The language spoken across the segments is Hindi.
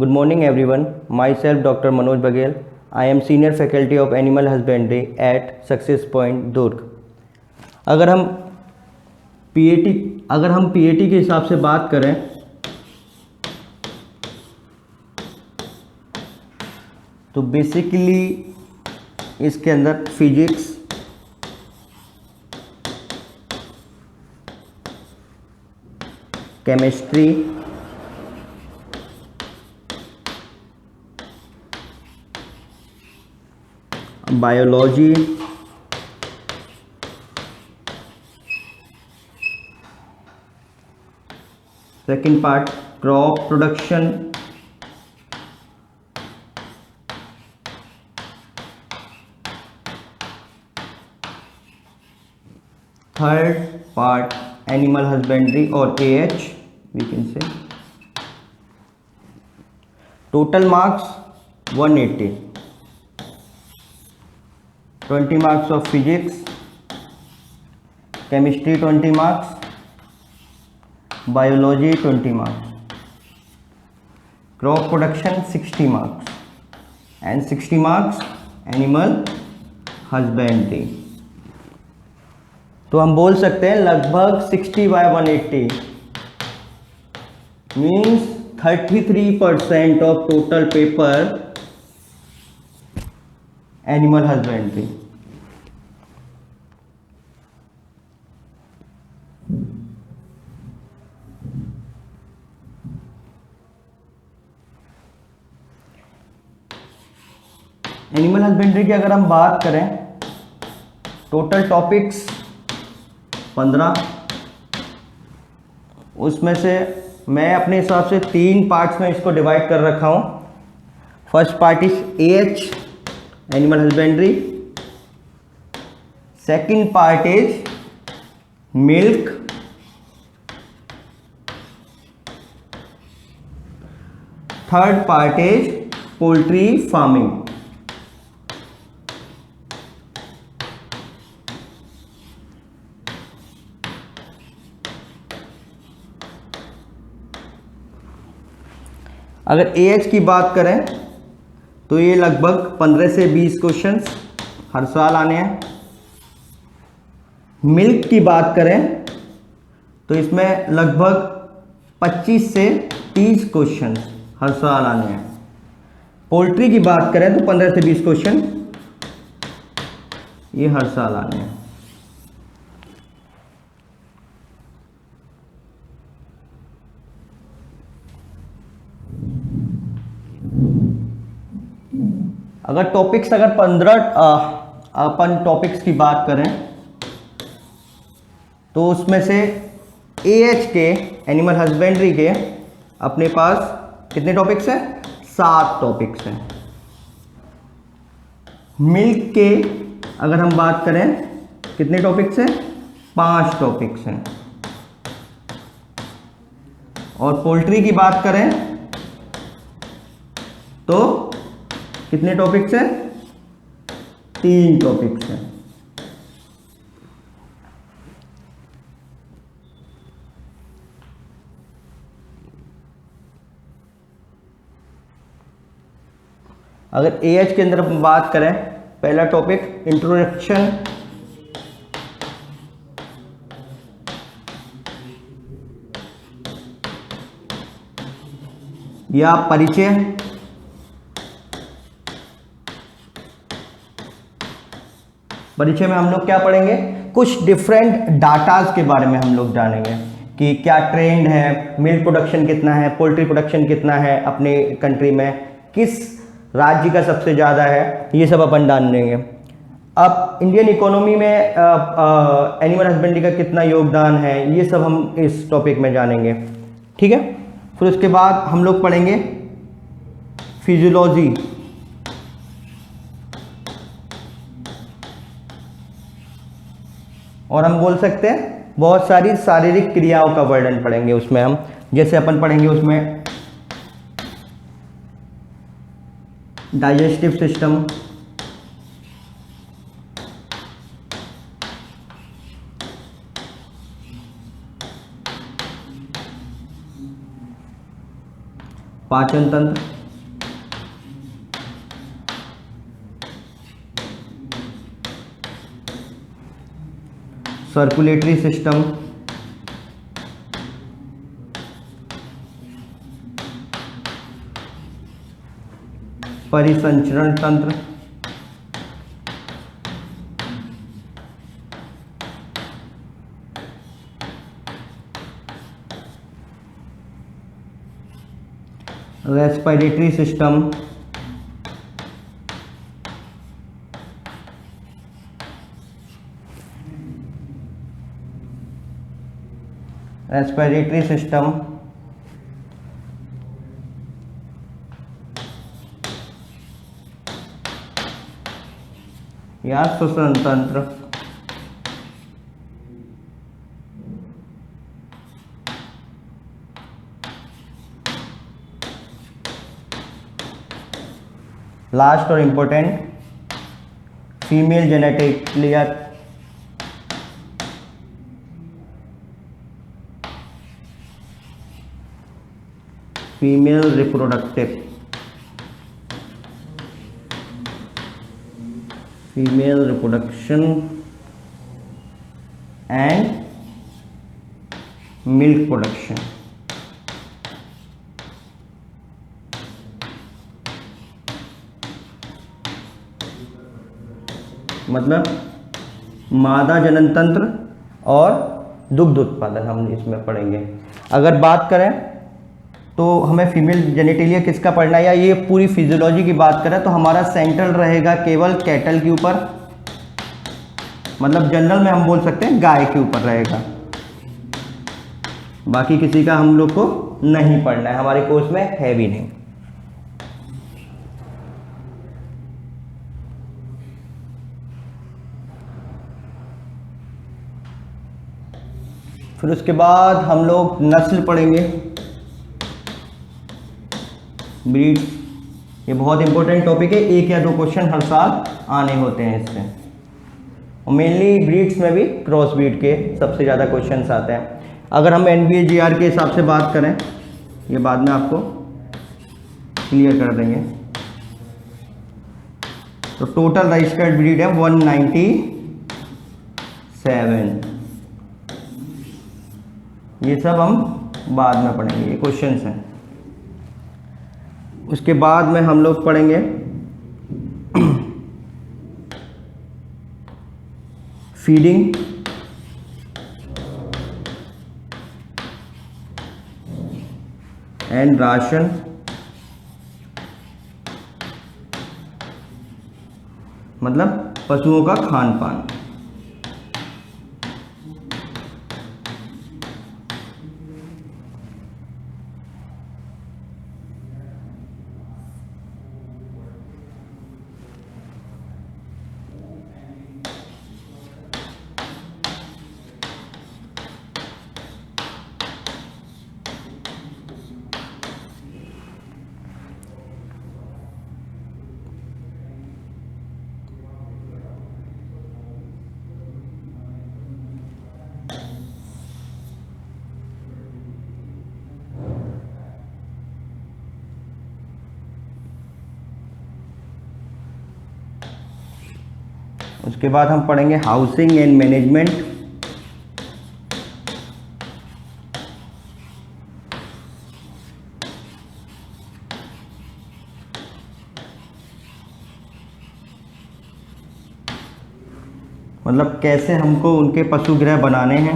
Good morning everyone. Myself Dr. Manoj Baghel. I am senior faculty of animal husbandry at Success Point Durg. अगर हम पीएटी के हिसाब से बात करें तो बेसिकली इसके अंदर physics, chemistry, biology, second part crop production, third part animal husbandry और AH we can say. Total marks 180, 20 marks of physics, chemistry 20 marks, biology 20 marks, crop production 60 marks and 60 marks animal husbandry। तो हम बोल सकते हैं लगभग 60/180 means 33% of total paper animal husbandry. Animal husbandry की अगर हम बात करें टोटल टॉपिक्स 15, उसमें से मैं अपने हिसाब से 3 पार्ट्स में इसको डिवाइड कर रखा हूं। First part is AH animal husbandry, second part is milk, third part is poultry farming. अगर एएच की बात करें तो ये लगभग 15 से 20 क्वेश्चंस हर साल आने हैं। मिल्क की बात करें तो इसमें लगभग 25 से 30 क्वेश्चंस हर साल आने हैं। पोल्ट्री की बात करें तो 15 से 20 क्वेश्चन ये हर साल आने हैं। अगर 15 अपन टॉपिक्स की बात करें तो उसमें से एएच के एनिमल हस्बेंड्री के अपने पास कितने टॉपिक्स हैं? 7 टॉपिक्स हैं। मिल्क के अगर हम बात करें कितने टॉपिक्स हैं? 5 टॉपिक्स हैं। और पोल्ट्री की बात करें तो कितने टॉपिक्स हैं? 3 टॉपिक्स हैं। अगर एएच के अंदर हम बात करें पहला टॉपिक इंट्रोडक्शन, या परिचय, परिचय में हम लोग क्या पढ़ेंगे? कुछ डिफरेंट डाटाज के बारे में हम लोग जानेंगे कि क्या ट्रेंड है, मिल्क प्रोडक्शन कितना है, पोल्ट्री प्रोडक्शन कितना है अपने कंट्री में, किस राज्य का सबसे ज़्यादा है, ये सब अपन जान लेंगे। अब इंडियन इकोनॉमी में एनिमल हस्बेंड्री का कितना योगदान है, ये सब हम इस टॉपिक में जानेंगे। ठीक है। फिर उसके बाद हम लोग पढ़ेंगे फिजियोलॉजी, और हम बोल सकते हैं बहुत सारी शारीरिक क्रियाओं का वर्णन पढ़ेंगे उसमें हम। जैसे अपन पढ़ेंगे उसमें डाइजेस्टिव सिस्टम, पाचन तंत्र, सर्कुलेटरी सिस्टम, परिसंचरण तंत्र, रेस्पिरेटरी सिस्टम, रेस्पिरेटरी सिस्टम, या श्वसन तंत्र, लास्ट और इंपॉर्टेंट फीमेल जेनेटिक्लियर, female reproductive, female reproduction and milk production. मतलब मादा जनन तंत्र और दुग्ध उत्पादन हम इसमें पढ़ेंगे। अगर बात करें तो हमें फीमेल जेनिटेलिया किसका पढ़ना है, या ये पूरी फिजियोलॉजी की बात करें तो हमारा सेंट्रल रहेगा केवल कैटल के ऊपर, मतलब जनरल में हम बोल सकते हैं गाय के ऊपर रहेगा, बाकी किसी का हम लोग को नहीं पढ़ना है, हमारे कोर्स में है भी नहीं। फिर उसके बाद हम लोग नस्ल पढ़ेंगे, ब्रीड। ये बहुत इंपॉर्टेंट टॉपिक है, 1 या 2 क्वेश्चन हर साल आने होते हैं इससे, और मेनली ब्रीड्स में भी क्रॉस ब्रीड के सबसे ज़्यादा क्वेश्चंस आते हैं। अगर हम NBAGR के हिसाब से बात करें, ये बाद में आपको क्लियर कर देंगे, तो टोटल रजिस्टर्ड ब्रीड है 197। ये सब हम बाद में पढ़ेंगे, ये क्वेश्चंस हैं। उसके बाद में हम लोग पढ़ेंगे फीडिंग, एंड राशन, मतलब पशुओं का खान पान। उसके बाद हम पढ़ेंगे हाउसिंग एंड मैनेजमेंट, मतलब कैसे हमको उनके पशुगृह बनाने हैं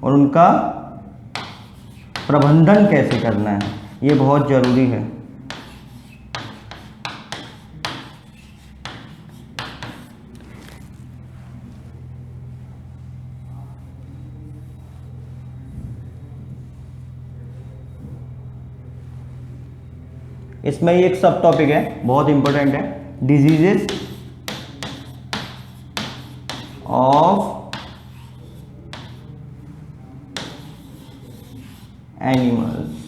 और उनका प्रबंधन कैसे करना है, ये बहुत ज़रूरी है। इसमें एक सब टॉपिक है, बहुत इंपॉर्टेंट है, डिजीजेस ऑफ एनिमल्स।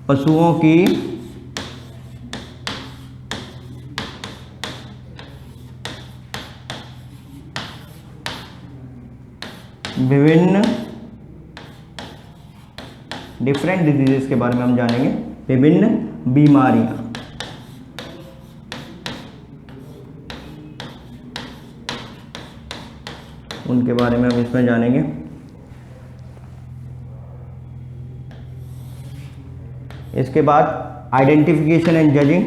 पशुओं की विभिन्न डिफरेंट डिजीजेस के बारे में हम जानेंगे, विभिन्न बीमारियां। उनके बारे में हम इसमें जानेंगे। इसके बाद आइडेंटिफिकेशन एंड जजिंग,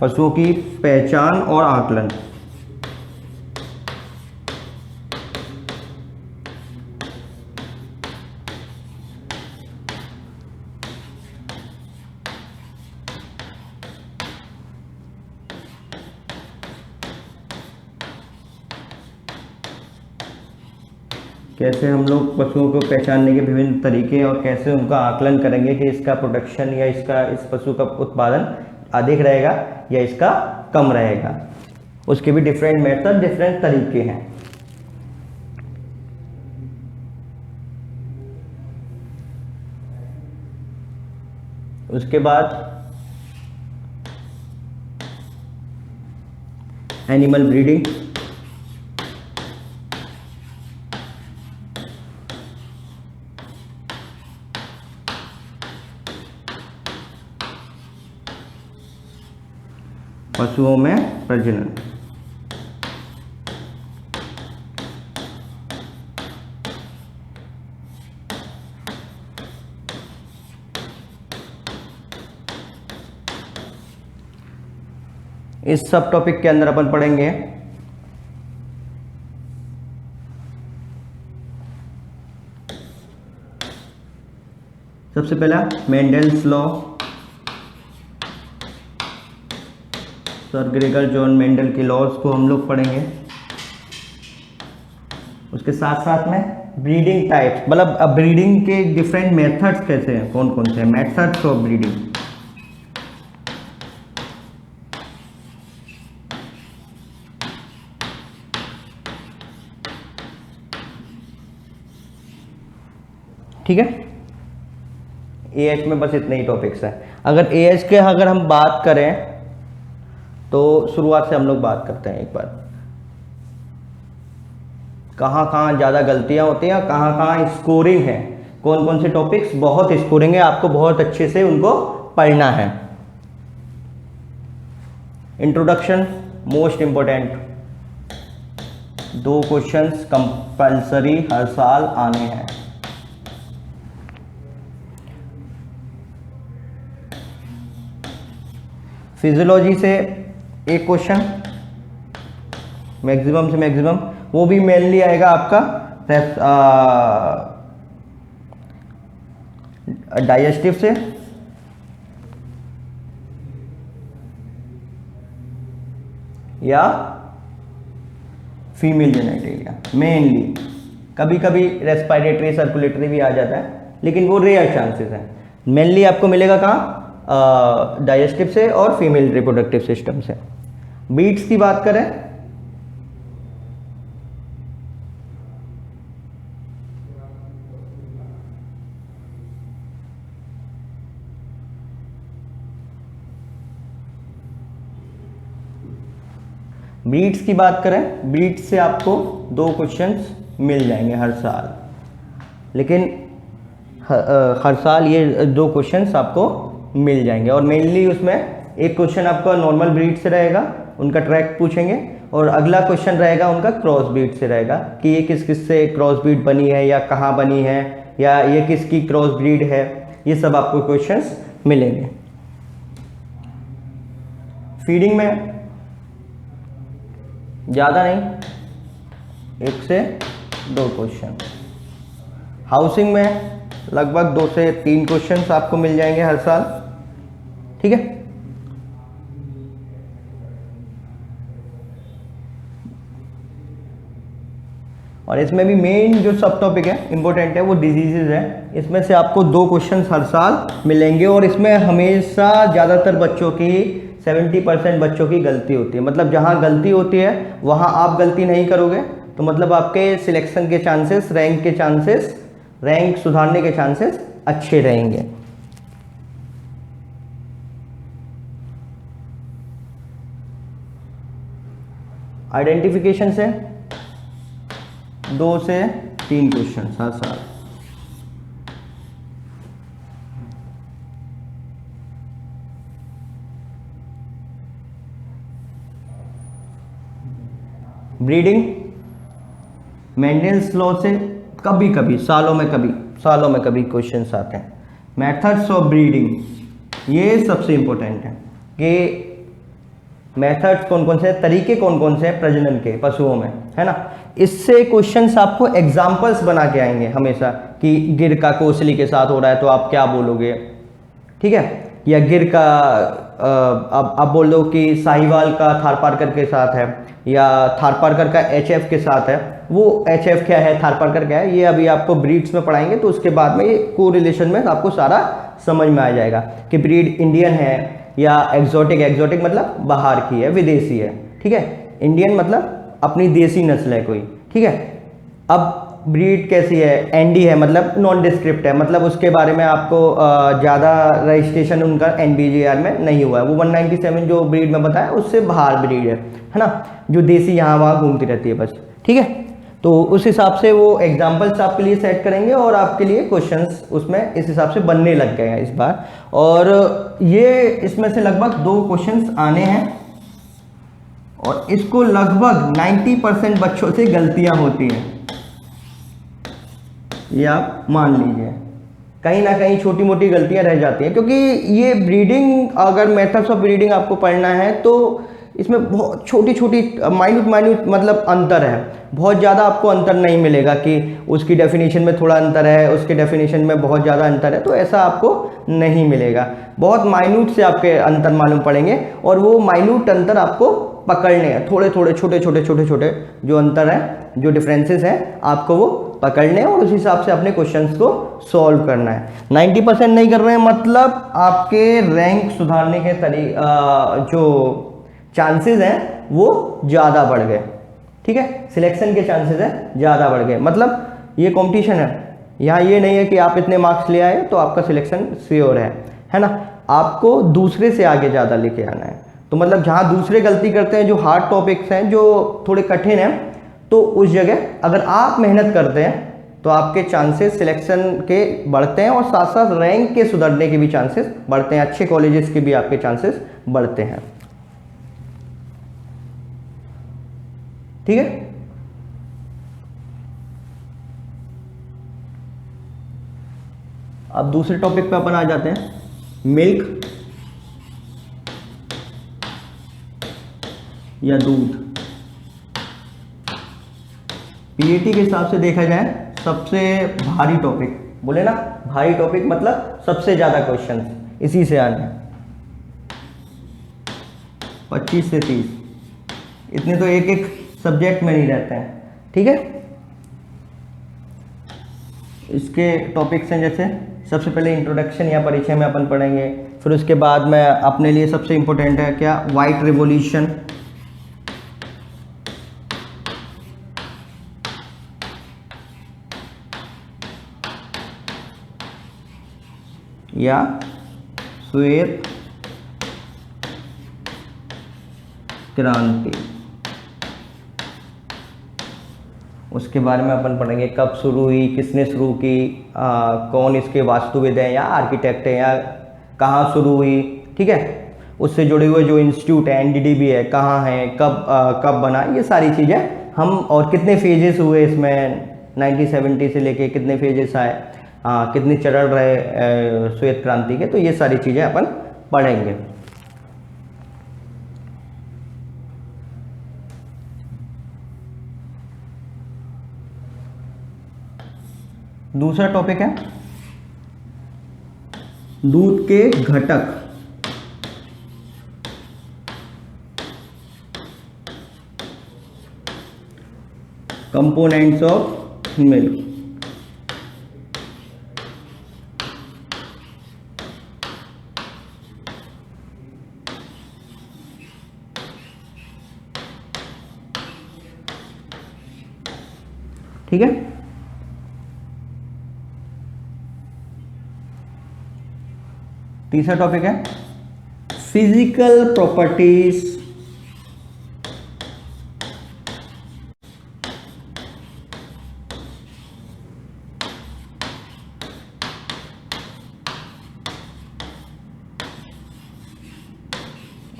पशुओं की पहचान और आकलन। कैसे हम लोग पशुओं को पहचानने के विभिन्न तरीके और कैसे उनका आकलन करेंगे कि इसका प्रोडक्शन या इस पशु का उत्पादन अधिक रहेगा या इसका कम रहेगा। उसके भी डिफरेंट मेथड, डिफरेंट तरीके हैं। उसके बाद एनिमल ब्रीडिंग, पशुओं में प्रजनन। इस सब टॉपिक के अंदर अपन पढ़ेंगे सबसे पहला Mendel's law, sir Gregor John Mendel के लॉज को हम लोग पढ़ेंगे। उसके साथ साथ में ब्रीडिंग टाइप्स, मतलब अब ब्रीडिंग के डिफरेंट मेथड्स कैसे हैं, कौन कौन से हैं मेथड्स ऑफ ब्रीडिंग। ठीक है, एएच में बस इतने ही टॉपिक्स हैं। अगर एएच के अगर हम बात करें तो शुरुआत से हम लोग बात करते हैं एक बार, कहाँ कहाँ ज़्यादा गलतियाँ होती हैं, कहाँ कहाँ स्कोरिंग है, कौन कौन से टॉपिक्स बहुत स्कोरिंग है, आपको बहुत अच्छे से उनको पढ़ना है। Introduction most important, 2 questions compulsory हर साल आने हैं। फिजियोलॉजी से एक क्वेश्चन मैक्सिमम से मैक्सिमम, वो भी मेनली आएगा आपका डाइजेस्टिव से या फीमेल जेनेटिक मेनली। कभी कभी रेस्पिरेटरी सर्कुलेटरी भी आ जाता है, लेकिन वो रेयर चांसेस हैं। मेनली आपको मिलेगा कहाँ, डाइजेस्टिव से और फीमेल रिप्रोडक्टिव सिस्टम से। बीट्स की बात करें, ब्रीड्स की बात करें, ब्रीड्स से आपको 2 क्वेश्चंस मिल जाएंगे हर साल, लेकिन हर साल ये 2 क्वेश्चंस आपको मिल जाएंगे। और मेनली उसमें एक क्वेश्चन आपका नॉर्मल ब्रीड से रहेगा, उनका ट्रैक पूछेंगे, और अगला क्वेश्चन रहेगा उनका क्रॉस ब्रीड से रहेगा कि ये किस किस से क्रॉस ब्रीड बनी है या कहाँ बनी है या ये किसकी क्रॉस ब्रीड है। ये सब आपको क्वेश्चंस मिलेंगे। फीडिंग में ज़्यादा नहीं, 1 से 2 क्वेश्चन। हाउसिंग में लगभग 2 से 3 क्वेश्चंस आपको मिल जाएंगे हर साल। ठीक है, और इसमें भी मेन जो सब टॉपिक है इंपॉर्टेंट है वो डिजीजेज है। इसमें से आपको 2 क्वेश्चंस हर साल मिलेंगे और इसमें हमेशा ज़्यादातर बच्चों की 70% बच्चों की गलती होती है। मतलब जहाँ गलती होती है वहाँ आप गलती नहीं करोगे तो मतलब आपके सिलेक्शन के चांसेस, रैंक सुधारने के चांसेस अच्छे रहेंगे। आइडेंटिफिकेशन से 2 से 3 क्वेश्चन हर साल। ब्रीडिंग, मेंडेल्स लॉ से कभी कभी सालों में कभी क्वेश्चंस आते हैं। मेथड्स ऑफ ब्रीडिंग, ये सबसे इंपॉर्टेंट है कि मेथड्स कौन कौन से हैं, तरीके कौन कौन से हैं प्रजनन के पशुओं में, है ना। इससे क्वेश्चंस आपको एग्जांपल्स बना के आएंगे हमेशा कि गिर का कोसली के साथ हो रहा है तो आप क्या बोलोगे, ठीक है। या गिर का आप बोल दो कि साहिवाल का थारपारकर के साथ है या थारपारकर का एचएफ के साथ है। वो एचएफ क्या है, थारपारकर क्या है, ये अभी आपको ब्रीड्स में पढ़ाएंगे तो उसके बाद में ये कोरिलेशन में आपको सारा समझ में आ जाएगा कि ब्रीड इंडियन है या एग्जोटिक मतलब बाहर की है, विदेशी है, ठीक है। इंडियन मतलब अपनी देसी नस्ल है कोई, ठीक है। अब ब्रीड कैसी है, एनडी है मतलब नॉन डिस्क्रिप्ट है, मतलब उसके बारे में आपको ज़्यादा रजिस्ट्रेशन उनका एनबीजीआर में नहीं हुआ है। वो 197 जो ब्रीड में बताया उससे बाहर ब्रीड है ना, जो देसी यहाँ वहाँ घूमती रहती है बस, ठीक है। तो उस हिसाब से वो एग्जाम्पल्स आपके लिए सेट करेंगे और आपके लिए क्वेश्चंस उसमें इस हिसाब से बनने लग गए हैं इस बार। और ये इसमें से लगभग 2 क्वेश्चंस आने हैं और इसको लगभग 90% बच्चों से गलतियां होती हैं, ये आप मान लीजिए। कहीं ना कहीं छोटी मोटी गलतियां रह जाती हैं क्योंकि ये ब्रीडिंग, अगर मेथड्स ऑफ ब्रीडिंग आपको पढ़ना है तो इसमें बहुत छोटी छोटी माइन्यूट मतलब अंतर है, बहुत ज़्यादा आपको अंतर नहीं मिलेगा कि उसकी डेफिनेशन में थोड़ा अंतर है, उसके डेफिनेशन में बहुत ज़्यादा अंतर है, तो ऐसा आपको नहीं मिलेगा। बहुत माइन्यूट से आपके अंतर मालूम पड़ेंगे और वो माइन्यूट अंतर आपको पकड़ने हैं, थोड़े छोटे जो अंतर है, जो डिफरेंसेस हैं, आपको वो पकड़ने हैं और उस हिसाब से अपने क्वेश्चंस को सॉल्व करना है। 90% नहीं कर रहे हैं मतलब आपके रैंक सुधारने के जो चांसेस हैं वो ज़्यादा बढ़ गए, ठीक है। सिलेक्शन के चांसेस हैं ज़्यादा बढ़ गए, मतलब ये कंपटीशन है, यहाँ ये नहीं है कि आप इतने मार्क्स ले आए तो आपका सिलेक्शन श्योर है ना। आपको दूसरे से आगे ज़्यादा लेके आना है। तो मतलब जहाँ दूसरे गलती करते हैं, जो हार्ड टॉपिक्स हैं, जो थोड़े कठिन हैं, तो उस जगह अगर आप मेहनत करते हैं तो आपके चांसेस सिलेक्शन के बढ़ते हैं और साथ साथ रैंक के सुधरने के भी चांसेस बढ़ते हैं, अच्छे कॉलेजेस के भी आपके चांसेस बढ़ते हैं, ठीक है। अब दूसरे टॉपिक पे अपन आ जाते हैं, मिल्क या दूध। पीएटी के हिसाब से देखा जाए सबसे भारी टॉपिक, बोले ना भारी टॉपिक मतलब सबसे ज्यादा क्वेश्चन इसी से आने हैं, 25 से 30, इतने तो एक एक सब्जेक्ट में नहीं रहते हैं, ठीक है। इसके टॉपिक्स हैं जैसे सबसे पहले इंट्रोडक्शन या परिचय में अपन पढ़ेंगे, फिर उसके बाद में अपने लिए सबसे इंपॉर्टेंट है क्या, व्हाइट रिवॉल्यूशन, या श्वेत क्रांति। उसके बारे में अपन पढ़ेंगे कब शुरू हुई, किसने शुरू की, कौन इसके वास्तुविद हैं या आर्किटेक्ट हैं, या कहाँ शुरू हुई, ठीक है। उससे जुड़े हुए जो इंस्टीट्यूट है, एनडीडी भी है, कहाँ है, कब बना, ये सारी चीज़ें हम, और कितने फेजेस हुए इसमें 1970 से लेके कितने फेजेस आए, कितने चरण रहे श्वेत क्रांति के, तो ये सारी चीज़ें अपन पढ़ेंगे। दूसरा टॉपिक है दूध के घटक, कंपोनेंट्स ऑफ मिल्क। ठीक है। तीसरा टॉपिक है फिजिकल प्रॉपर्टीज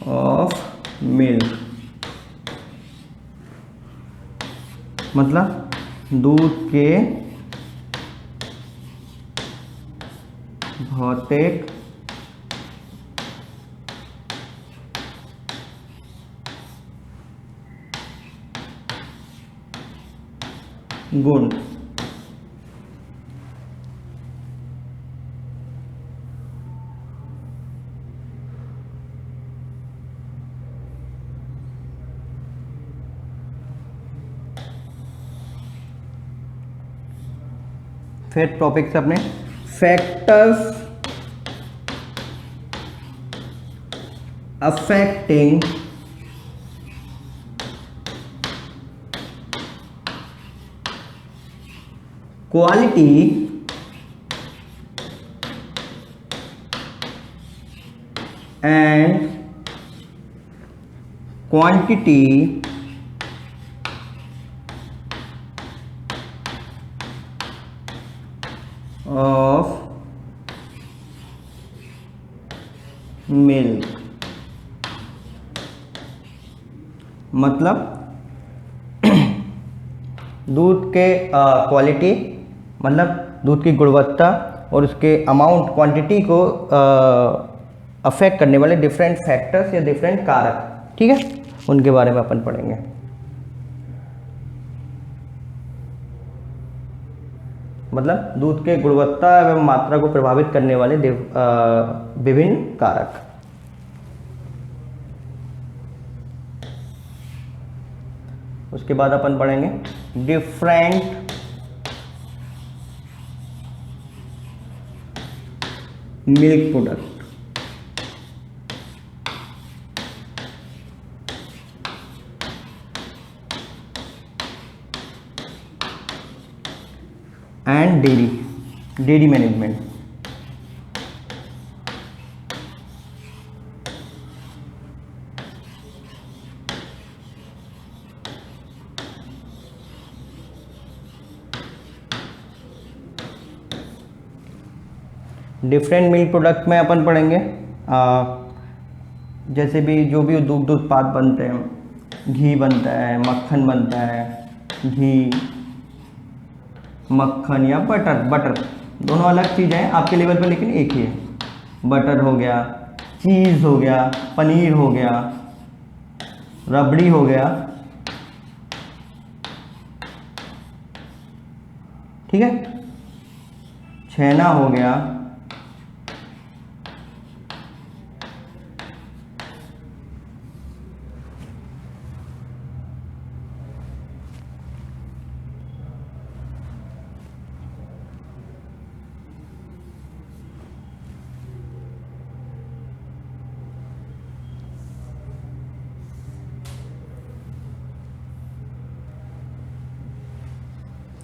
ऑफ मिल्क, मतलब दूध के भौतिक गुण। फिर टॉपिक से अपने factors affecting quality and quantity of milk, मतलब दूध के क्वालिटी, मतलब दूध की गुणवत्ता और उसके अमाउंट क्वांटिटी को अफेक्ट करने वाले डिफरेंट फैक्टर्स या डिफरेंट कारक, ठीक है, उनके बारे में अपन पढ़ेंगे। मतलब दूध के गुणवत्ता एवं मात्रा को प्रभावित करने वाले विभिन्न कारक। उसके बाद अपन पढ़ेंगे different milk product, and dairy management. Different milk product में अपन पढ़ेंगे जैसे भी जो भी दुग्ध उत्पाद बनते हैं, घी बनता है, मक्खन बनता है, घी, मक्खन या बटर दोनों अलग चीज़ें हैं आपके लेवल पर, लेकिन एक ही है। बटर हो गया, चीज़ हो गया, पनीर हो गया, रबड़ी हो गया, ठीक है, छेना हो गया,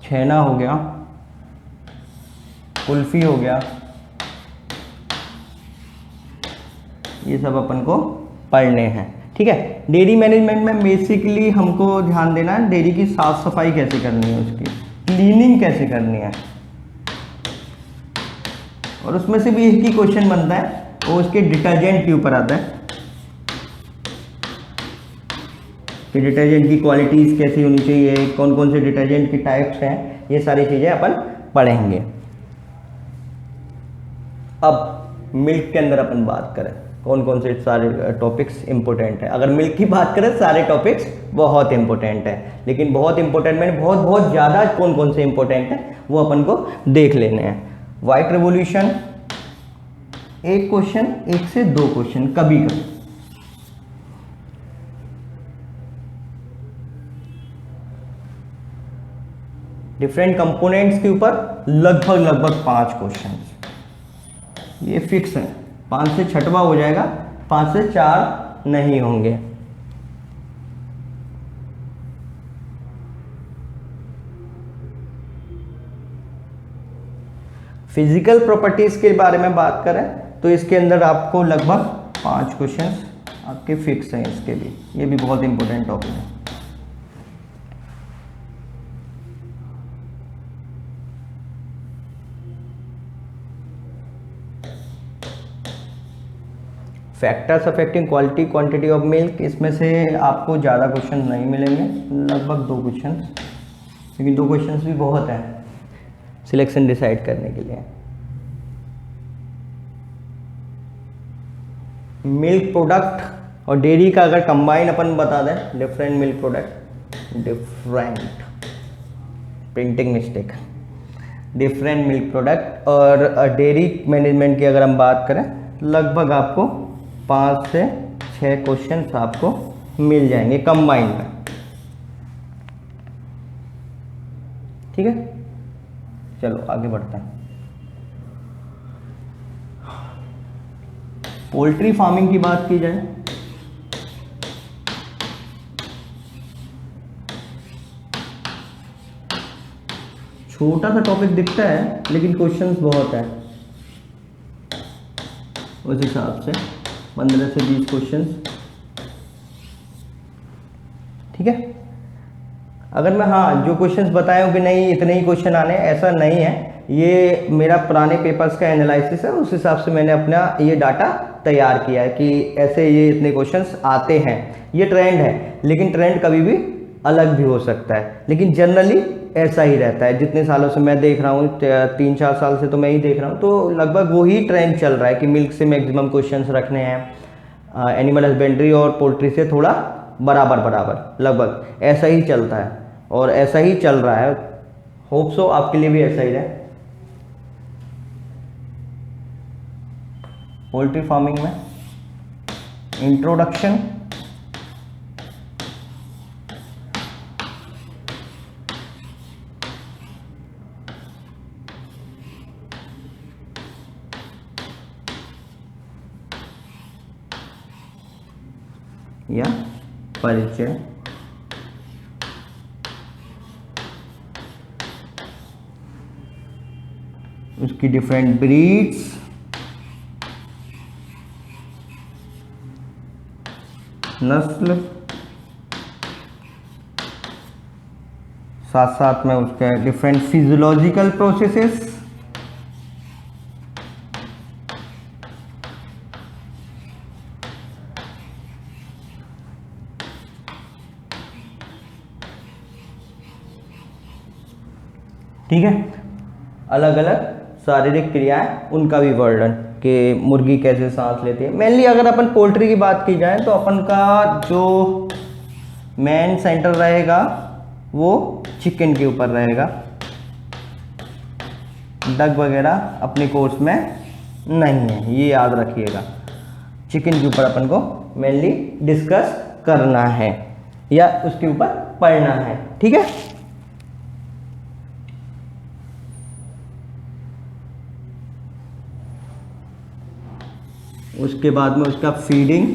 छेना हो गया, कुल्फी हो गया, ये सब अपन को पढ़ने हैं, ठीक है। डेयरी मैनेजमेंट में बेसिकली हमको ध्यान देना है डेयरी की साफ सफाई कैसे करनी है, उसकी क्लीनिंग कैसे करनी है, और उसमें से भी एक ही क्वेश्चन बनता है, वो उसके डिटर्जेंट के ऊपर आता है कि डिटर्जेंट की क्वालिटीज़ कैसी होनी चाहिए, कौन कौन से डिटर्जेंट की टाइप्स हैं, ये सारी चीज़ें अपन पढ़ेंगे। अब मिल्क के अंदर अपन बात करें कौन कौन से सारे टॉपिक्स इंपॉर्टेंट है। अगर मिल्क की बात करें सारे टॉपिक्स बहुत इंपॉर्टेंट है, लेकिन बहुत इंपॉर्टेंट मैंने बहुत बहुत ज़्यादा कौन कौन से इंपॉर्टेंट है वो अपन को देख लेने हैं। व्हाइट रेवोल्यूशन, एक क्वेश्चन, एक से दो क्वेश्चन कभी कभी। डिफरेंट कंपोनेंट्स के ऊपर लगभग 5 क्वेश्चन, ये फिक्स है। 5 से 6वां हो जाएगा, 5 से 4 नहीं होंगे। फिजिकल प्रॉपर्टीज के बारे में बात करें तो इसके अंदर आपको लगभग 5 क्वेश्चंस आपके फिक्स हैं इसके भी, ये भी बहुत इंपॉर्टेंट टॉपिक है। Factors affecting quality quantity of milk, इसमें से आपको ज़्यादा क्वेश्चन नहीं मिलेंगे, लगभग 2 क्वेश्चन, लेकिन 2 क्वेश्चन भी बहुत हैं सिलेक्शन डिसाइड करने के लिए। मिल्क प्रोडक्ट और डेयरी का अगर कंबाइन अपन बता दें, different milk product, different, printing mistake, different milk product और डेयरी मैनेजमेंट की अगर हम बात करें, लगभग आपको 5 से 6 क्वेश्चन आपको मिल जाएंगे कंबाइन में। ठीक है, चलो आगे बढ़ते हैं। पोल्ट्री फार्मिंग की बात की जाए, छोटा सा टॉपिक दिखता है लेकिन क्वेश्चंस बहुत है, उस हिसाब से 15 से 20 क्वेश्चंस। ठीक है, अगर मैं हाँ जो क्वेश्चंस बताए हो कि नहीं इतने ही क्वेश्चन आने, ऐसा नहीं है, ये मेरा पुराने पेपर्स का एनालिसिस है, उस हिसाब से मैंने अपना ये डाटा तैयार किया है कि ऐसे ये इतने क्वेश्चंस आते हैं। ये ट्रेंड है, लेकिन ट्रेंड कभी भी अलग भी हो सकता है, लेकिन जनरली ऐसा ही रहता है। जितने सालों से मैं देख रहा हूँ, 3-4 साल से तो मैं ही देख रहा हूँ, तो लगभग वही ट्रेंड चल रहा है कि मिल्क से मैक्सिमम क्वेश्चंस रखने हैं, एनिमल हस्बेंड्री और पोल्ट्री से थोड़ा बराबर बराबर, लगभग ऐसा ही चलता है और ऐसा ही चल रहा है। होप सो आपके लिए भी ऐसा ही रहे। पोल्ट्री फार्मिंग में इंट्रोडक्शन, या परिचय, उसकी डिफरेंट ब्रीड्स, नस्ल, साथ साथ में उसके डिफरेंट फिजियोलॉजिकल प्रोसेसेस, ठीक है, अलग अलग शारीरिक क्रियाएं, उनका भी वर्णन कि मुर्गी कैसे सांस लेती है। मेनली अगर अपन पोल्ट्री की बात की जाए तो अपन का जो मेन सेंटर रहेगा वो चिकन के ऊपर रहेगा, डक वगैरह अपने कोर्स में नहीं है, ये याद रखिएगा। चिकन के ऊपर अपन को मेनली डिस्कस करना है या उसके ऊपर पढ़ना है। ठीक है, उसके बाद में उसका फीडिंग,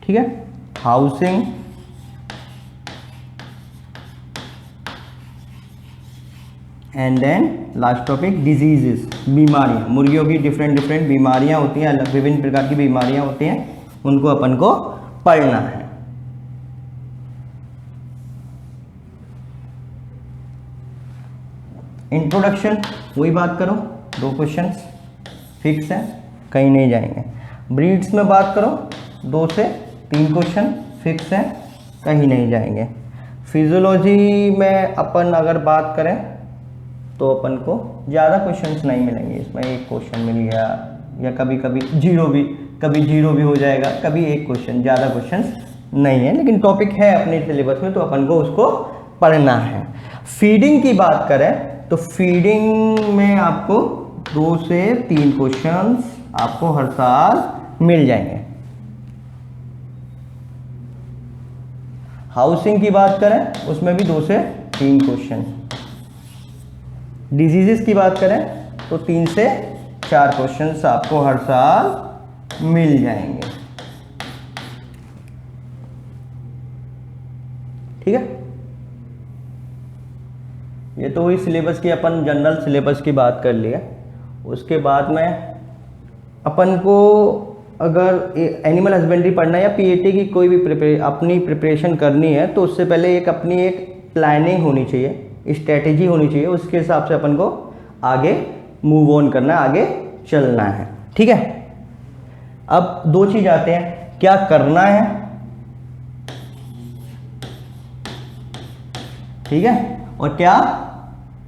ठीक है, housing, and then last topic diseases, बीमारियां। मुर्गियों की डिफरेंट बीमारियां होती हैं, विभिन्न प्रकार की बीमारियां होती हैं, उनको अपन को पढ़ना है। इंट्रोडक्शन, वही बात करो, 2 क्वेश्चंस फिक्स है, कहीं नहीं जाएंगे। ब्रीड्स में बात करो, 2 से 3 क्वेश्चन फिक्स है, कहीं नहीं जाएंगे। फिजियोलॉजी में अपन अगर बात करें तो अपन को ज़्यादा क्वेश्चंस नहीं मिलेंगे, इसमें 1 क्वेश्चन मिल गया, या कभी कभी जीरो भी हो जाएगा, कभी 1 क्वेश्चन, ज़्यादा क्वेश्चंस नहीं है, लेकिन टॉपिक है अपने सिलेबस में तो अपन को उसको पढ़ना है। फीडिंग की बात करें तो फीडिंग में आपको 2 से 3 क्वेश्चंस आपको हर साल मिल जाएंगे। हाउसिंग की बात करें उसमें भी 2 से 3 क्वेश्चन। डिजीजेस की बात करें तो 3 से 4 क्वेश्चंस आपको हर साल मिल जाएंगे। ठीक है, ये तो वही सिलेबस की अपन जनरल सिलेबस की बात कर लिया। उसके बाद में अपन को अगर एनिमल हस्बेंड्री पढ़ना है या पीएटी की कोई भी अपनी प्रिपरेशन करनी है तो उससे पहले अपनी एक प्लानिंग होनी चाहिए, स्ट्रेटेजी होनी चाहिए। उसके हिसाब से अपन को आगे मूव ऑन करना है, आगे चलना है। ठीक है, अब दो चीज आते हैं, क्या करना है, ठीक है, और क्या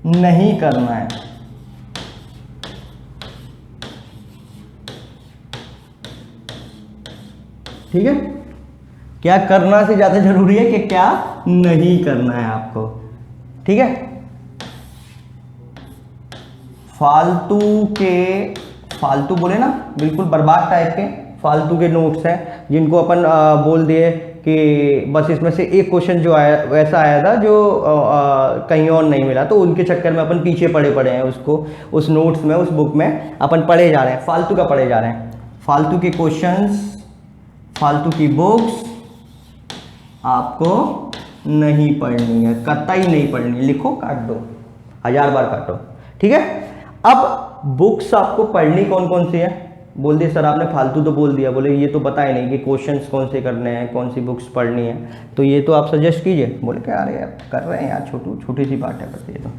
नहीं करना है। ठीक है, क्या करना से ज्यादा जरूरी है कि क्या नहीं करना है आपको। ठीक है, फालतू बोले ना, बिल्कुल बर्बाद टाइप के फालतू के नोट्स हैं जिनको अपन बोल दिए कि बस इसमें से एक क्वेश्चन जो आया वैसा आया था जो कहीं और नहीं मिला, तो उनके चक्कर में अपन पीछे पड़े हैं, उसको उस नोट्स में, उस बुक में अपन पढ़े जा रहे हैं, फालतू का पढ़े जा रहे हैं। फालतू के क्वेश्चंस, फालतू की बुक्स आपको नहीं पढ़नी है, कतई नहीं पढ़नी है। लिखो, काट दो, 1000 बार काटो। ठीक है, अब बुक्स आपको पढ़नी कौन कौन सी है। बोल दिए सर आपने फालतू तो बोल दिया, बोले ये तो पता ही नहीं कि क्वेश्चंस कौन से करने हैं, कौन सी बुक्स पढ़नी है, तो ये तो आप सजेस्ट कीजिए। बोले क्या यार कर रहे हैं यार, छोटी सी बात है बस ये तो।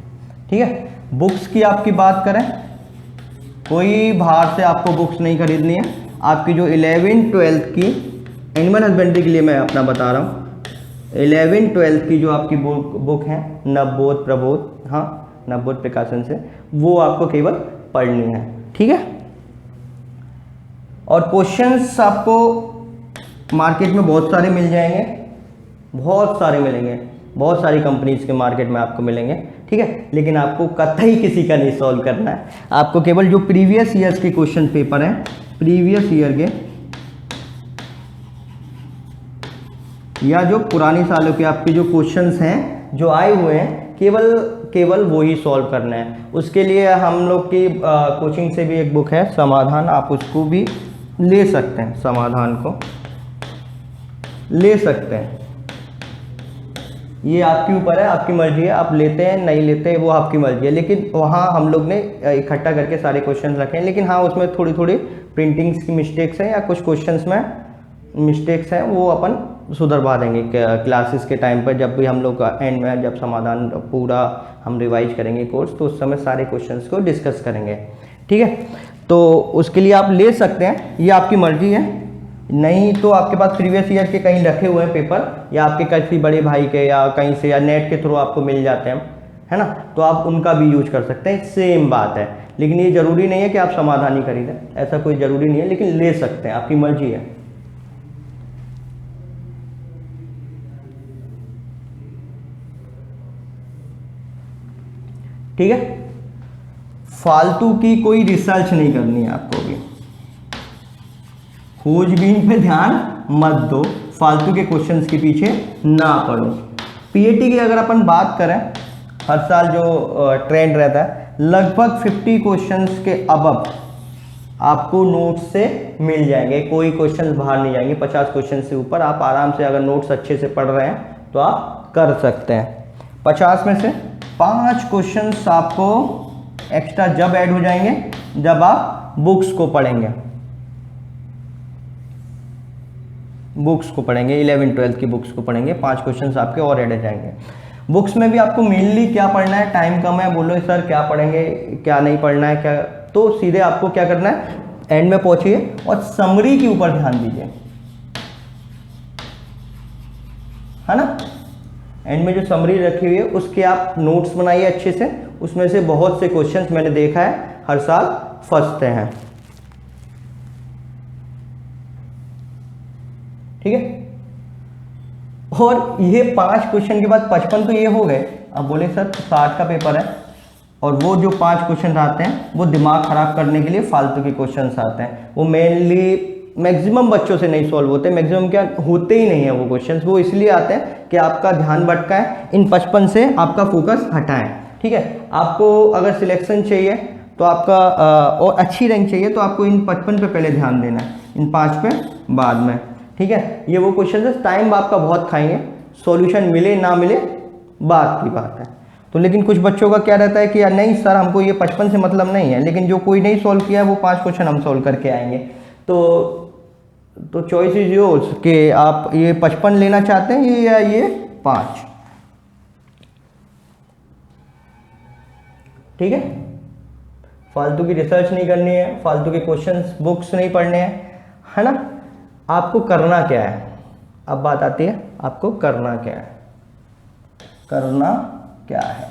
ठीक है, बुक्स की आपकी बात करें, कोई बाहर से आपको बुक्स नहीं खरीदनी है। आपकी जो 11th-12th की एनिमल हस्बेंड्री के लिए मैं अपना बता रहा हूँ, 11th-12th की जो आपकी बुक है नवबोध प्रबोध, हाँ नवबोध प्रकाशन से, वो आपको केवल पढ़नी है। ठीक है, और क्वेश्चंस आपको मार्केट में बहुत सारे मिल जाएंगे, बहुत सारे मिलेंगे, बहुत सारी कंपनीज के मार्केट में आपको मिलेंगे। ठीक है, लेकिन आपको कतई किसी का नहीं सॉल्व करना है। आपको केवल जो प्रीवियस ईयर्स के क्वेश्चन पेपर हैं, प्रीवियस ईयर के या जो पुरानी सालों के आपके जो क्वेश्चंस हैं जो आए हुए हैं, केवल वो ही सॉल्व करना है। उसके लिए हम लोग की कोचिंग से भी एक बुक है समाधान, आप उसको भी ले सकते हैं, समाधान को ले सकते हैं। ये आपके ऊपर है, आपकी मर्जी है, आप लेते हैं नहीं लेते हैं वो आपकी मर्जी है। लेकिन वहाँ हम लोग ने इकट्ठा करके सारे क्वेश्चन रखे हैं, लेकिन हाँ उसमें थोड़ी थोड़ी प्रिंटिंग्स की मिस्टेक्स हैं या कुछ क्वेश्चंस में मिस्टेक्स हैं, वो अपन सुधरवा देंगे क्लासेस के टाइम पर। जब भी हम लोग एंड में जब समाधान पूरा हम रिवाइज करेंगे कोर्स, तो उस समय सारे क्वेश्चंस को डिस्कस करेंगे। ठीक है, तो उसके लिए आप ले सकते हैं, ये आपकी मर्जी है। नहीं तो आपके पास प्रीवियस ईयर के कहीं रखे हुए हैं पेपर, या आपके किसी बड़े भाई के या कहीं से या नेट के थ्रू आपको मिल जाते हैं, है ना, तो आप उनका भी यूज कर सकते हैं, सेम बात है। लेकिन ये जरूरी नहीं है कि आप समाधान ही खरीदें, ऐसा कोई जरूरी नहीं है, लेकिन ले सकते हैं, आपकी मर्जी है। ठीक है, फालतू की कोई रिसर्च नहीं करनी है आपको भी, खोजबीन पे ध्यान मत दो, फालतू के क्वेश्चंस के पीछे ना पड़ो। पीएटी की अगर अपन बात करें, हर साल जो ट्रेंड रहता है, लगभग 50 क्वेश्चंस के अबव आपको नोट्स से मिल जाएंगे, कोई क्वेश्चंस बाहर नहीं जाएंगे। 50 क्वेश्चन से ऊपर आप आराम से, अगर नोट्स अच्छे से पढ़ रहे हैं तो आप कर सकते हैं। 50 में से 5 क्वेश्चंस आपको एक्स्ट्रा जब ऐड हो जाएंगे जब आप बुक्स को पढ़ेंगे, 11th-12th की बुक्स को पढ़ेंगे, 5 क्वेश्चंस आपके और ऐड हो जाएंगे। बुक्स में भी आपको मेनली क्या पढ़ना है, टाइम कम है, बोलो सर क्या पढ़ेंगे क्या नहीं पढ़ना है क्या, तो सीधे आपको क्या करना है, एंड में पहुंचिए और समरी के ऊपर ध्यान दीजिए, है ना। एंड में जो समरी रखी हुई है उसके आप नोट्स बनाइए अच्छे से, उसमें से बहुत से क्वेश्चंस मैंने देखा है हर साल फंसते हैं। ठीक है, और ये 5 क्वेश्चन के बाद 55 तो ये हो गए। अब बोले सर 60 का पेपर है और वो जो 5 क्वेश्चन आते हैं वो दिमाग खराब करने के लिए फालतू के क्वेश्चंस आते हैं, वो मेनली मैक्सिमम बच्चों से नहीं सॉल्व होते, मैक्सिमम क्या होते ही नहीं है वो क्वेश्चंस, वो इसलिए आते हैं कि आपका ध्यान भटका है, इन 55 से आपका फोकस हटाएं। ठीक है, आपको अगर सिलेक्शन चाहिए तो आपका और अच्छी रैंक चाहिए तो आपको इन 55 पे पहले ध्यान देना है, इन 5 पे बाद में। ठीक है, ये वो क्वेश्चन है टाइम आपका बहुत खाएंगे, सॉल्यूशन मिले ना मिले बात की बात है। तो लेकिन कुछ बच्चों का क्या रहता है कि यार नहीं सर हमको ये 55 से मतलब नहीं है, लेकिन जो कोई नहीं सॉल्व किया वो 5 क्वेश्चन हम सॉल्व करके आएंगे। तो चॉइस इज योर्स कि आप ये 55 लेना चाहते हैं या ये 5। ठीक है, फालतू की रिसर्च नहीं करनी है, फालतू के क्वेश्चंस बुक्स नहीं पढ़ने हैं, है ना। आपको करना क्या है, अब बात आती है आपको करना क्या है। करना क्या है,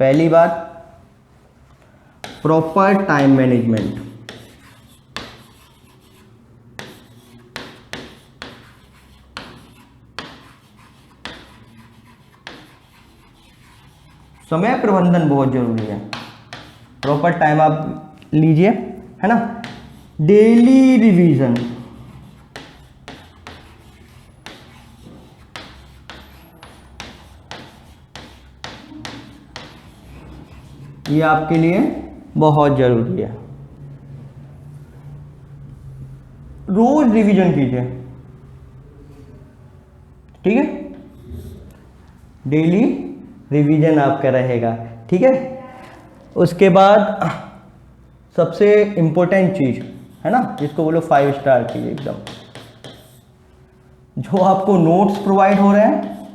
पहली बात प्रॉपर टाइम मैनेजमेंट। समय प्रबंधन बहुत जरूरी है, प्रॉपर टाइम आप लीजिए, है ना। डेली रिवीजन, ये आपके लिए बहुत जरूरी है। रोज रिवीजन कीजिए, ठीक है, डेली रिवीजन आपका रहेगा, ठीक है। उसके बाद सबसे इम्पोर्टेंट चीज है ना, जिसको बोलो 5 स्टार चीज एकदम, जो आपको नोट्स प्रोवाइड हो रहे हैं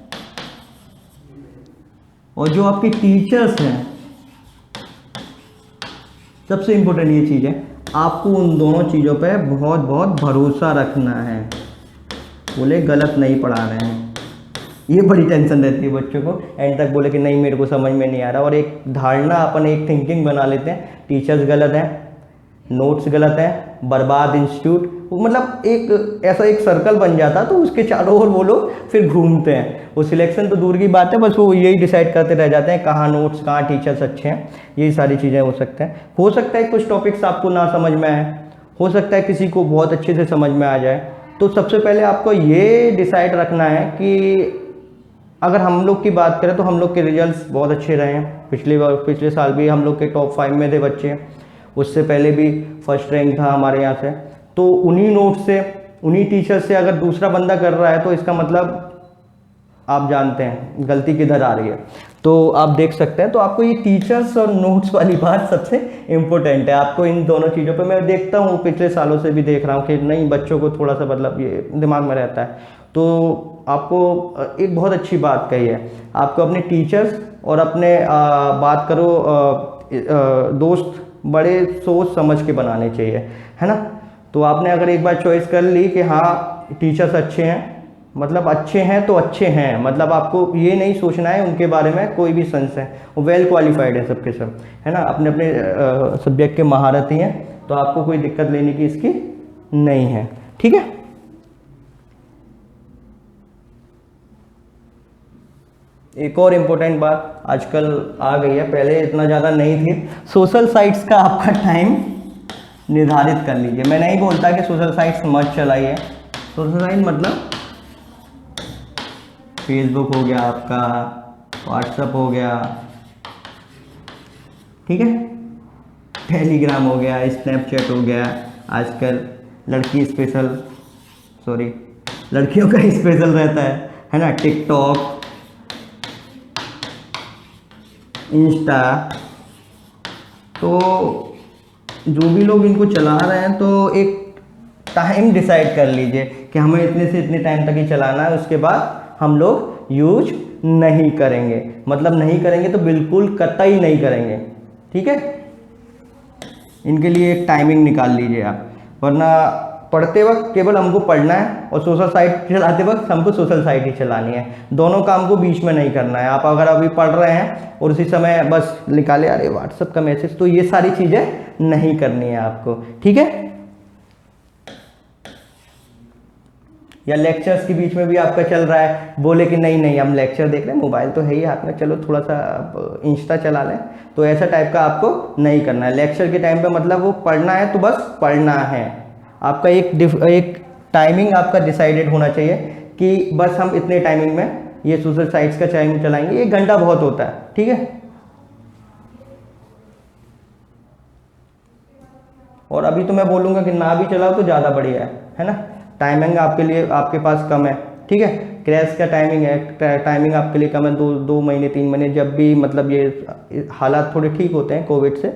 और जो आपके टीचर्स हैं, सबसे इम्पोर्टेंट ये चीज है, आपको उन दोनों चीजों पे बहुत बहुत भरोसा रखना है। बोले गलत नहीं पढ़ा रहे हैं, ये बड़ी टेंशन रहती है बच्चों को, एंड तक बोले कि नहीं मेरे को समझ में नहीं आ रहा, और एक धारणा अपन एक थिंकिंग बना लेते हैं, टीचर्स गलत हैं, नोट्स गलत हैं, बर्बाद इंस्टीट्यूट, मतलब एक ऐसा एक सर्कल बन जाता, तो उसके चारों ओर वो लोग फिर घूमते हैं। वो सिलेक्शन तो दूर की बात है, बस वो यही डिसाइड करते रह जाते हैं कहाँ नोट्स कहाँ टीचर्स अच्छे हैं, यही सारी चीज़ें हो सकते हैं। हो सकता है कुछ टॉपिक्स आपको ना समझ में आए, हो सकता है किसी को बहुत अच्छे से समझ में आ जाए। तो सबसे पहले आपको ये डिसाइड रखना है कि अगर हम लोग की बात करें तो हम लोग के रिजल्ट्स बहुत अच्छे रहे हैं, पिछले साल भी हम लोग के टॉप 5 में थे बच्चे, उससे पहले भी फर्स्ट रैंक था हमारे यहाँ से। तो उन्हीं नोट से, उन्हीं टीचर से अगर दूसरा बंदा कर रहा है तो इसका मतलब आप जानते हैं गलती किधर आ रही है। तो आप देख सकते हैं, तो आपको ये टीचर्स और नोट्स वाली बात सबसे इम्पोर्टेंट है। आपको इन दोनों चीज़ों पे मैं देखता हूँ, पिछले सालों से भी देख रहा हूँ कि नहीं बच्चों को थोड़ा सा मतलब ये दिमाग में रहता है। तो आपको एक बहुत अच्छी बात कही है, आपको अपने टीचर्स और अपने बात करो दोस्त बड़े सोच समझ के बनाने चाहिए, है ना। तो आपने अगर एक बार चॉइस कर ली कि हाँ टीचर्स अच्छे हैं, मतलब अच्छे हैं तो अच्छे हैं, मतलब आपको ये नहीं सोचना है उनके बारे में कोई भी संशय है, वो वेल क्वालिफाइड है सबके सब, है ना, अपने अपने सब्जेक्ट के महारथी हैं, तो आपको कोई दिक्कत लेने की इसकी नहीं है, ठीक है। एक और इम्पोर्टेंट बात आजकल आ गई है, पहले इतना ज़्यादा नहीं थी, सोशल साइट्स का आपका टाइम निर्धारित कर लीजिए। मैं नहीं बोलता कि सोशल साइट्स मत चलाइए, सोशल साइट मतलब फेसबुक हो गया आपका, व्हाट्सएप हो गया, ठीक है, टेलीग्राम हो गया, स्नैपचैट हो गया, आजकल लड़कियों का स्पेशल रहता है ना, टिकटॉक, इंस्टा। तो जो भी लोग इनको चला रहे हैं तो एक टाइम डिसाइड कर लीजिए कि हमें इतने से इतने टाइम तक ही चलाना है, उसके बाद हम लोग यूज नहीं करेंगे, मतलब नहीं करेंगे तो बिल्कुल कतई नहीं करेंगे, ठीक है। इनके लिए एक टाइमिंग निकाल लीजिए आप, वरना पढ़ते वक्त केवल हमको पढ़ना है और सोशल साइट चलाते वक्त हमको सोशल साइट ही चलानी है, दोनों काम को बीच में नहीं करना है। आप अगर अभी पढ़ रहे हैं और उसी समय बस निकाले अरे व्हाट्सएप का मैसेज, तो ये सारी चीज़ें नहीं करनी है आपको, ठीक है। या लेक्चर्स के बीच में भी आपका चल रहा है, बोले कि नहीं हम लेक्चर देख रहे हैं, मोबाइल तो है ही हाथ में, चलो थोड़ा सा इंस्टा चला लें, तो ऐसा टाइप का आपको नहीं करना है। लेक्चर के टाइम पे मतलब वो पढ़ना है तो बस पढ़ना है, आपका एक टाइमिंग आपका डिसाइडेड होना चाहिए कि बस हम इतने टाइमिंग में ये सोशल साइट्स का टाइम चलाएंगे, 1 घंटा बहुत होता है, ठीक है। और अभी तो मैं बोलूँगा कि ना भी चलाओ तो ज़्यादा बढ़िया है ना, टाइमिंग आपके लिए आपके पास कम है, ठीक है। क्रैश का टाइमिंग है, टाइमिंग आपके लिए कम है, 2 महीने 3 महीने, जब भी मतलब ये हालात थोड़े ठीक होते हैं कोविड से,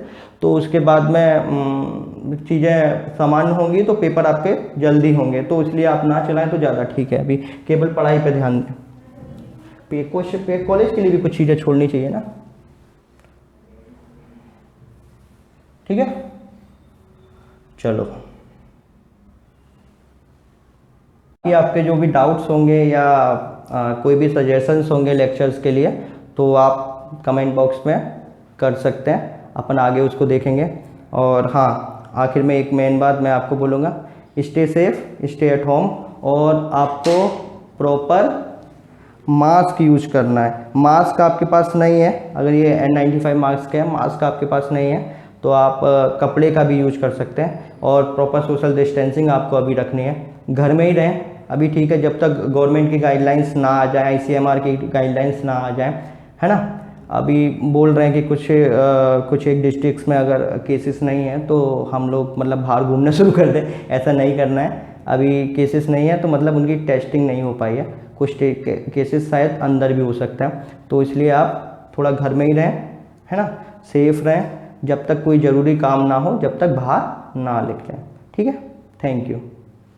तो उसके बाद में चीज़ें सामान्य होंगी तो पेपर आपके जल्दी होंगे, तो इसलिए आप ना चलाएं तो ज़्यादा ठीक है। अभी केवल पढ़ाई पे ध्यान दें। कॉलेज के लिए भी कुछ चीज़ें छोड़नी चाहिए ना, ठीक है। चलो, कि आपके जो भी डाउट्स होंगे या कोई भी सजेशंस होंगे लेक्चर्स के लिए, तो आप कमेंट बॉक्स में कर सकते हैं, अपन आगे उसको देखेंगे। और हाँ, आखिर में एक मेन बात मैं आपको बोलूँगा, stay safe, stay at home, और आपको प्रॉपर मास्क यूज करना है। मास्क आपके पास नहीं है, अगर ये N95 मास्क है, मास्क आपके पास नहीं है, तो आप कपड़े का भी यूज कर सकते हैं। और प्रॉपर सोशल डिस्टेंसिंग आपको अभी रखनी है, घर में ही रहें अभी, ठीक है, जब तक गवर्नमेंट की गाइडलाइंस ना आ जाए, ICMR की गाइडलाइंस ना आ जाए, है ना। अभी बोल रहे हैं कि कुछ एक डिस्ट्रिक्ट्स में अगर केसेस नहीं है तो हम लोग मतलब बाहर घूमना शुरू कर दें, ऐसा नहीं करना है। अभी केसेस नहीं है तो मतलब उनकी टेस्टिंग नहीं हो पाई है, कुछ केसेस शायद अंदर भी हो सकता है, तो इसलिए आप थोड़ा घर में ही रहें, है ना, सेफ रहें, जब तक कोई ज़रूरी काम ना हो, जब तक बाहर ना निकलें, ठीक है। Thank you.